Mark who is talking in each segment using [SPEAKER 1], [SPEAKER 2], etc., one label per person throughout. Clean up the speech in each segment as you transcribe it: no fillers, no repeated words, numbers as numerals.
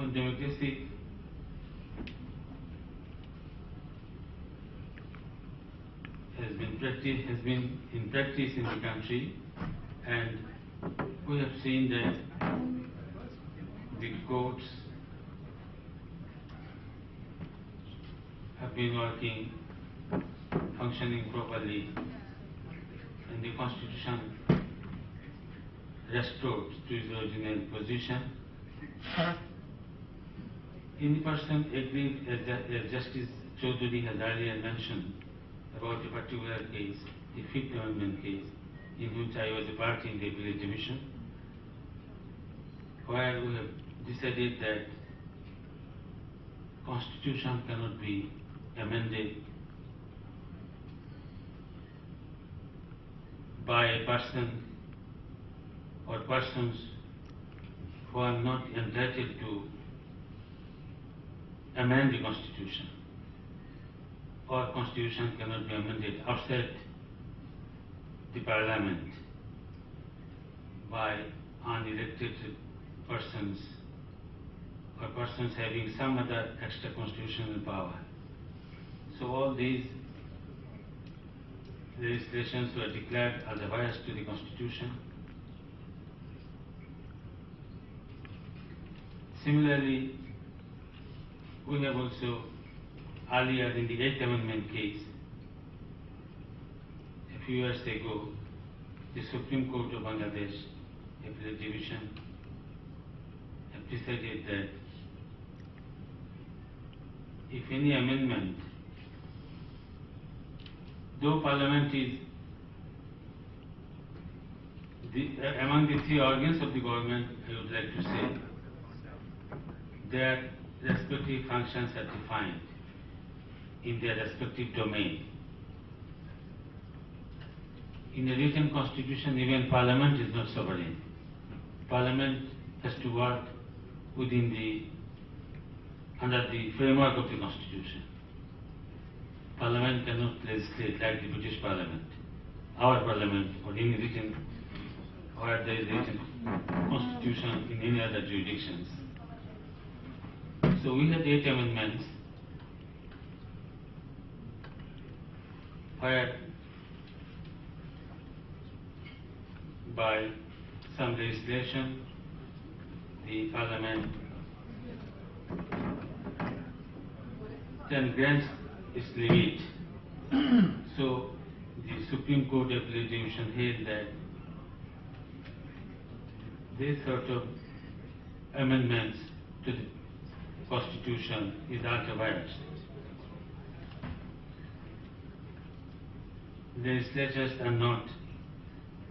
[SPEAKER 1] when democracy has been in practice in the country, and we have seen that the courts have been working, functioning properly, and the Constitution restored to its original position. Any person agreed, as Justice Chaudhary has earlier mentioned, about a particular case, the Fifth Amendment case, in which I was a party in the appellate division, where we have decided that Constitution cannot be amended by a person or persons who are not entitled to amend the Constitution, or Constitution cannot be amended outside the Parliament by unelected persons or persons having some other extra constitutional power. So all these legislations were declared as a bias to the Constitution. Similarly, we have also earlier in the Eighth Amendment case, a few years ago, the Supreme Court of Bangladesh, Appellate Division, have decided that if any amendment, though Parliament is among the three organs of the government, I would like to say, their respective functions are defined in their respective domain. In a written constitution, even Parliament is not sovereign. Parliament has to work under the framework of the Constitution. Parliament cannot legislate like the British Parliament, our Parliament, or any written, or there is written Constitution in any other jurisdictions. So we had 8 amendments where by some legislation the Parliament then grants its limit. So the Supreme Court Appellate Division held that this sort of amendments to the Constitution is ultra-biased. Legislatures are not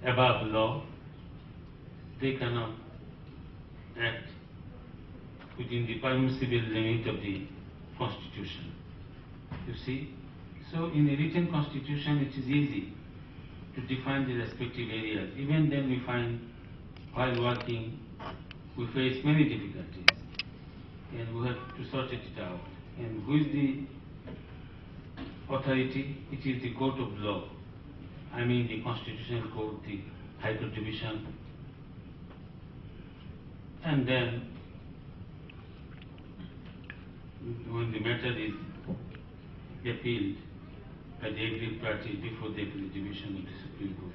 [SPEAKER 1] above law. They cannot act within the permissible limit of the Constitution. You see? So in a written Constitution it is easy to define the respective areas. Even then we find, while working, we face many difficulties, and we have to sort it out. And who is the authority? It is the court of law. I mean the Constitutional Court, the High Court Division. And then when the matter is appealed by the aggrieved party before the appellate division of the Supreme Court,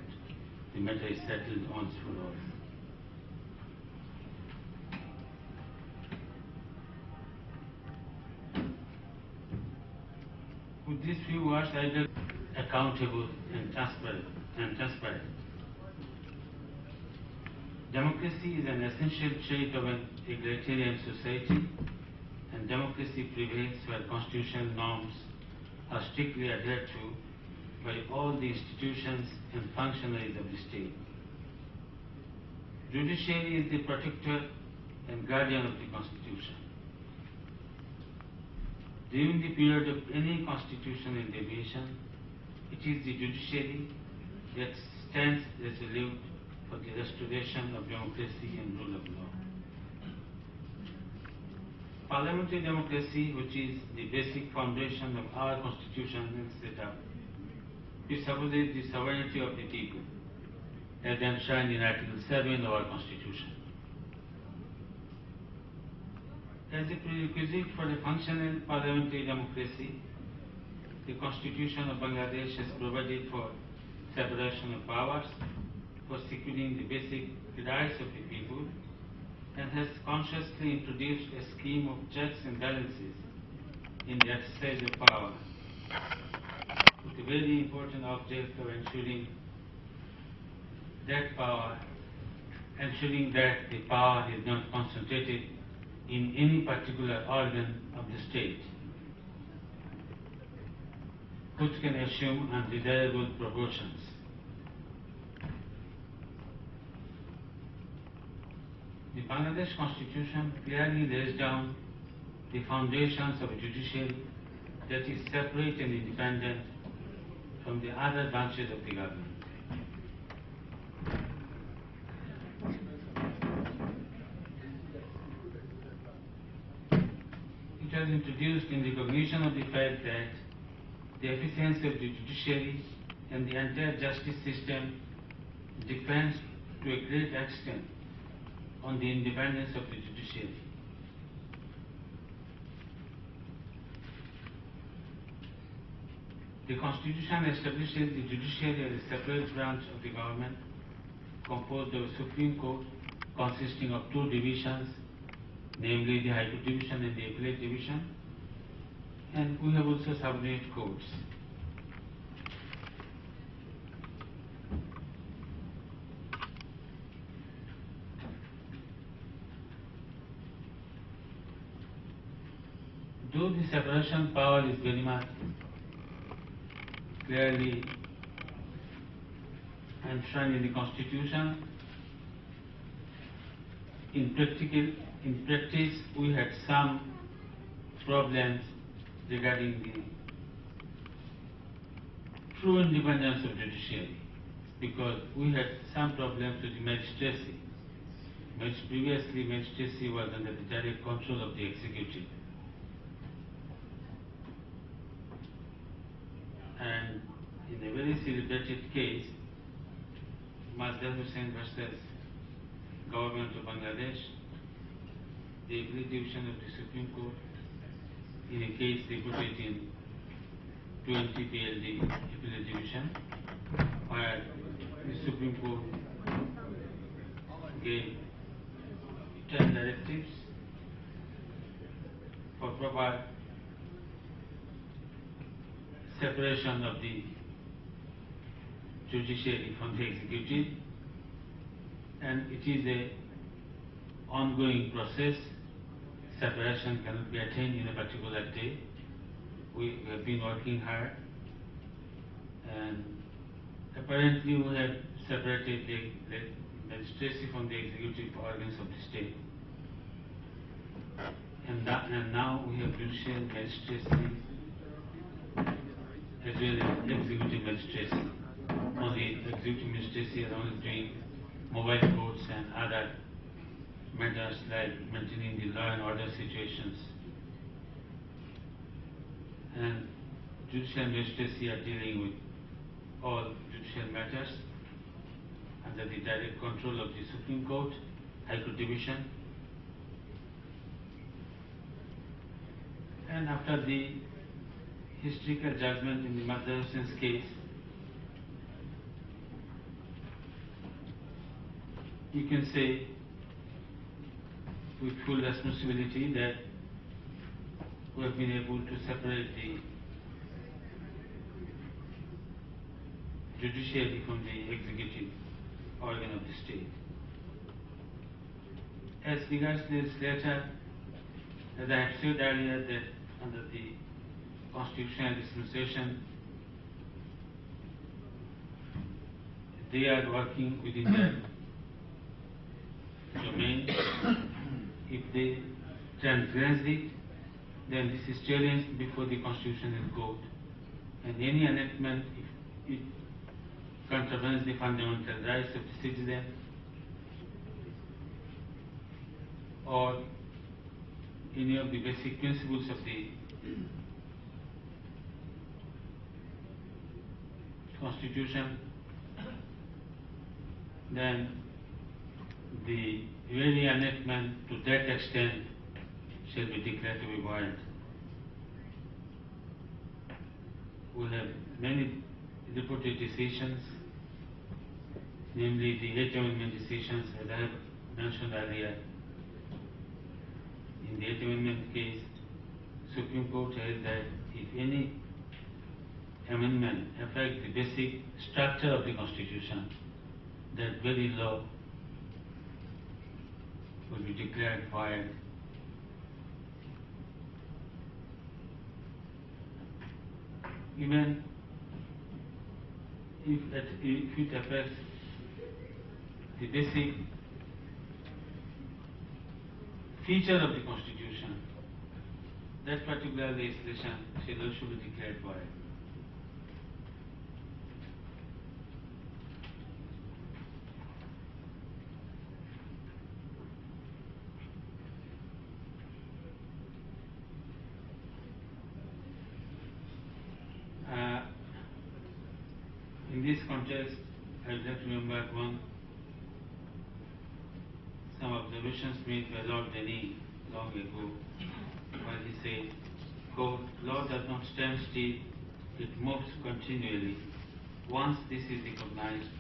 [SPEAKER 1] the matter is settled once for all. With these few words, I just accountable and transparent. Democracy is an essential trait of an egalitarian society, and democracy prevails where constitutional norms are strictly adhered to by all the institutions and functionaries of the state. Judiciary is the protector and guardian of the Constitution. During the period of any constitutional deviation, it is the judiciary that stands resolute for the restoration of democracy and rule of law. Parliamentary democracy, which is the basic foundation of our constitutional setup, presupposes the sovereignty of the people, as enshrined in Article 7 of our Constitution. As a prerequisite for a functional parliamentary democracy, the Constitution of Bangladesh has provided for separation of powers, for securing the basic rights of the people, and has consciously introduced a scheme of checks and balances in the exercise of power, with a very important object of ensuring that the power is not concentrated in any particular organ of the state, which can assume undesirable proportions. The Bangladesh Constitution clearly lays down the foundations of a judiciary that is separate and independent from the other branches of the government. It was introduced in recognition of the fact that the efficiency of the judiciary and the entire justice system depends to a great extent on the independence of the judiciary. The Constitution establishes the judiciary as a separate branch of the government composed of a Supreme Court consisting of two divisions, namely the High Court Division and the Appellate Division, and we have also subordinate courts. Though the separation of power is very much clearly enshrined in the Constitution, in practice we had some problems regarding the true independence of judiciary, because we had some problems with the magistracy. Previously, magistracy was under the direct control of the executive. And in a very celebrated case, Mazda Hussain versus Government of Bangladesh, the Appellate Division of the Supreme Court, in a case reported in 20 PLD Appellate Division, where the Supreme Court gave 10 directives for proper separation of the judiciary from the executive, and it is an ongoing process. Separation cannot be attained in a particular day. We have been working hard, and apparently we have separated the magistracy from the executive organs of the state. And now we have judicial magistracy as well as executive magistracy. Only executive magistracy are only doing mobile courts and other matters like maintaining the law and order situations. And judicial magistracy are dealing with all judicial matters under the direct control of the Supreme Court, High Court Division. And after the historical judgment in the Mazda Hussain's case, you can say with full responsibility that we have been able to separate the judiciary from the executive organ of the state. As regards the legislature, as I have said earlier, that under the constitutional dispensation, they are working within their domain. If they transgress it, then this is challenged before the Constitutional Court, and any enactment, if it contravenes the fundamental rights of the citizen or any of the basic principles of the Constitution, then the very enactment to that extent shall be declared to be void. We have many reported decisions, namely the 8th Amendment decisions, as I have mentioned earlier. In the 8th Amendment case, Supreme Court held that if any amendment affects the basic structure of the Constitution, that very law will be declared void. Even if it affects the basic feature of the Constitution, that particular legislation shall also be declared void. In this context, I would like to remember some observations made by Lord Denny long ago, where he said, quote, "Law does not stand still, it moves continually. Once this is recognized,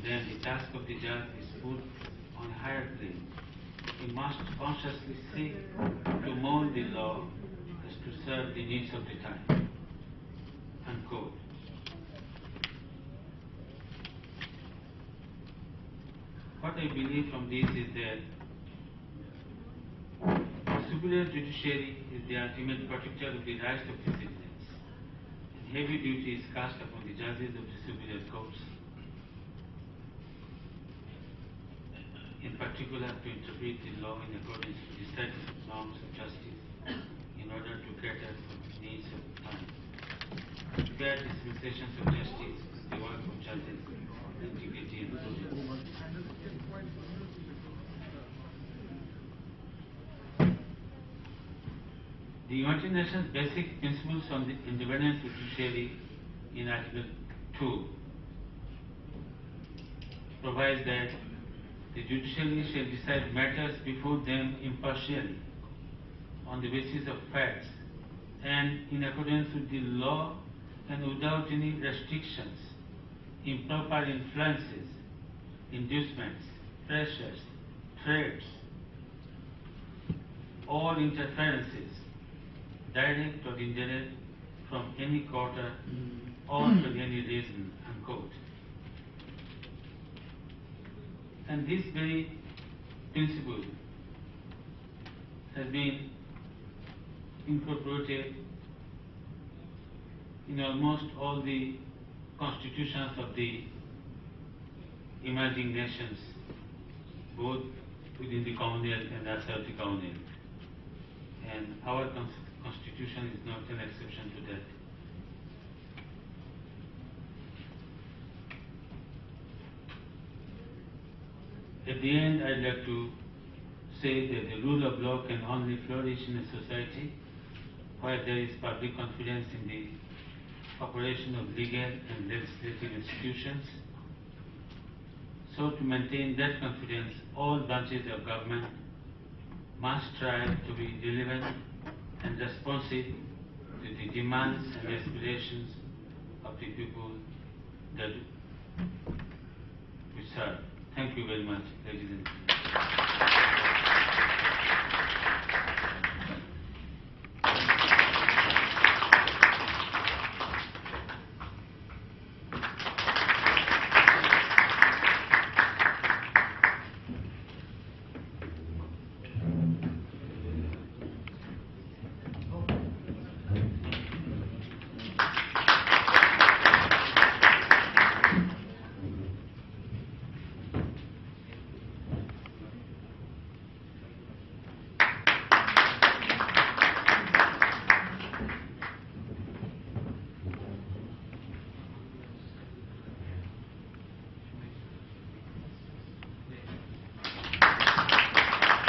[SPEAKER 1] then the task of the judge is put on a higher plane. He must consciously seek to mold the law as to serve the needs of the time." Unquote. What I believe from this is that the superior judiciary is the ultimate protector of the rights of the citizens, and heavy duty is cast upon the judges of the superior courts, in particular to interpret the law in accordance with the set norms of justice in order to cater for the needs of the time. Fair dispensations of justice is the work of judges, integrity and prudence. The United Nations Basic Principles on the Independent Judiciary in Article 2 provides that the judiciary shall decide matters before them impartially, on the basis of facts, and in accordance with the law and without any restrictions, improper influences, inducements, pressures, threats, or interferences, direct or indirect, from any quarter or for any reason, unquote. And this very principle has been incorporated in almost all the constitutions of the emerging nations, both within the Commonwealth and outside the Commonwealth. And our Constitution is not an exception to that. At the end, I'd like to say that the rule of law can only flourish in a society where there is public confidence in the operation of legal and legislative institutions. So to maintain that confidence, all branches of government must strive to be relevant and responsive to the demands and aspirations of the people that we serve. Thank you very much, ladies and gentlemen.